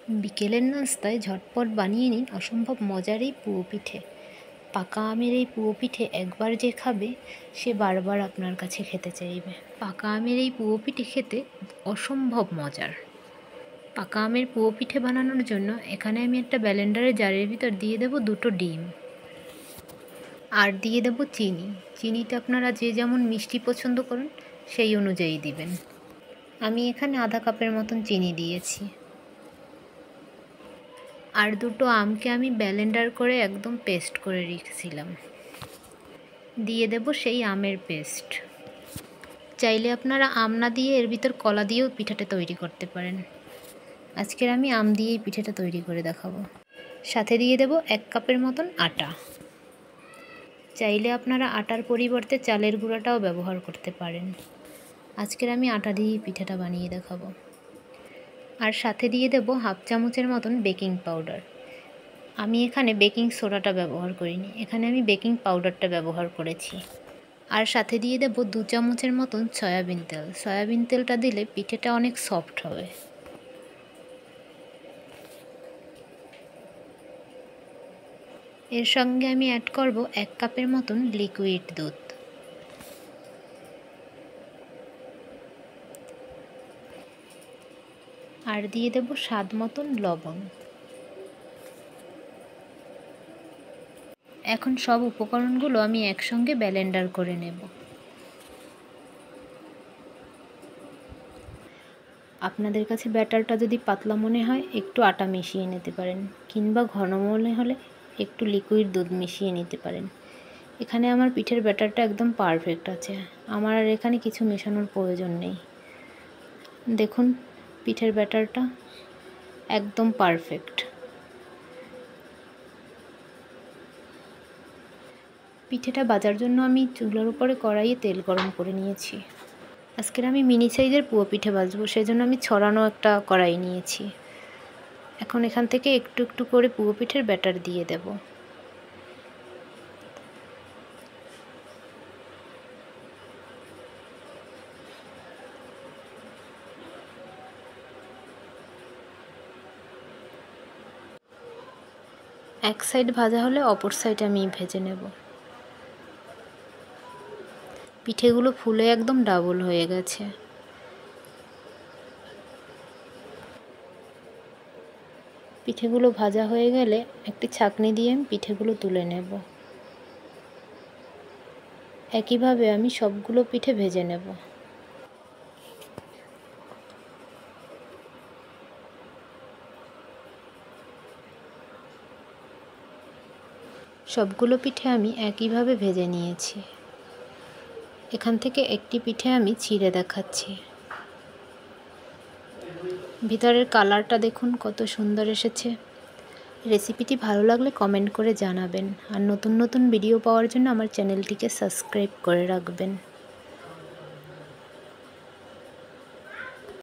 বিকেলের নাস্তায় ঝটপট বানিয়ে নিন অসম্ভব মজার এই পুও পিঠে। পাকা আমের এই পুও পিঠে একবার যে খাবে সে বারবার আপনার কাছে খেতে চাইবে। পাকা আমের এই পুও পিঠে খেতে অসম্ভব মজার। পাকা আমের পুও পিঠে বানানোর জন্য এখানে আমি একটা ব্লেন্ডারের জারের ভিতর দিয়ে দেব 2টো ডিম, আর দিয়ে দেব চিনি। চিনিটা আপনারা যে যেমন মিষ্টি পছন্দ করুন সেই অনুযায়ী দিবেন। আমি এখানে আধা কাপের মতন চিনি দিয়েছি। আর 2টো আমকে আমি ব্লেন্ডার করে একদম পেস্ট করে রেখেছিলাম, দিয়ে দেব সেই আমের পেস্ট। চাইলে আপনারা আম না দিয়ে এর ভিতর কলা দিয়েও পিঠাটা তৈরি করতে পারেন। আজকের আমি আম দিয়েই পিঠাটা তৈরি করে দেখাবো। সাথে দিয়ে দেব 1 কাপের মতন আটা। চাইলে আপনারা আটার পরিবর্তে চালের গুঁড়াটাও ব্যবহার করতে পারেন। আজকের আমি আটা দিয়েই পিঠাটা বানিয়ে দেখাবো। আর সাথে দিয়ে দেব 1/2 চামচের মতন বেকিং পাউডার। আমি এখানে বেকিং সোডাটা ব্যবহার করিনি, এখানে আমি বেকিং পাউডারটা ব্যবহার করেছি। আর সাথে দিয়ে দেব 2 চামচের মতন সয়াবিন তেল। সয়াবিন তেলটা দিলে পিঠেটা অনেক সফট হবে। এর সঙ্গে আমি অ্যাড করব 1 কাপের মতন লিকুইড দুধ। আর দিয়ে দেব স্বাদ মতন লবণ। এখন সব উপকরণগুলো আমি একসঙ্গে ব্লেন্ডার করে নেব। আপনাদের কাছে ব্যাটারটা যদি পাতলা মনে হয় একটু আটা মিশিয়ে নিতে পারেন, কিংবা ঘন মনে হলে একটু লিকুইড দুধ মিশিয়ে নিতে পারেন। এখানে আমার পিঠের ব্যাটারটা একদম পারফেক্ট আছে, আমার আর এখানে কিছু মেশানোর প্রয়োজন নেই। দেখুন পিঠের ব্যাটারটা একদম পারফেক্ট। পিঠেটা ভাজার জন্য আমি চুলার উপরে কড়াইয়ে তেল গরম করে নিয়েছি। আজকের আমি মিনি সাইজের পুও পিঠে ভাজবো, সেজন্য আমি ছড়ানো একটা কড়াই নিয়েছি। এখন এখান থেকে একটু একটু করে পুও পিঠের ব্যাটার দিয়ে দেব। এক সাইড ভাজা হলে অপর সাইড আমি ভেজে নেব। পিঠেগুলো ফুলে একদম ডাবল হয়ে গেছে। পিঠেগুলো ভাজা হয়ে গেলে একটি ছাঁকনি দিয়ে আমি পিঠেগুলো তুলে নেব। একইভাবে আমি সবগুলো পিঠে ভেজে নেব। সবগুলো পিঠে আমি একইভাবে ভেজে নিয়েছি। এখান থেকে একটি পিঠে আমি ছিঁড়ে দেখাচ্ছি। ভিতরের কালারটা দেখুন কত সুন্দর এসেছে। রেসিপিটি ভালো লাগলে কমেন্ট করে জানাবেন, আর নতুন নতুন ভিডিও পাওয়ার জন্য আমার চ্যানেলটিকে সাবস্ক্রাইব করে রাখবেন।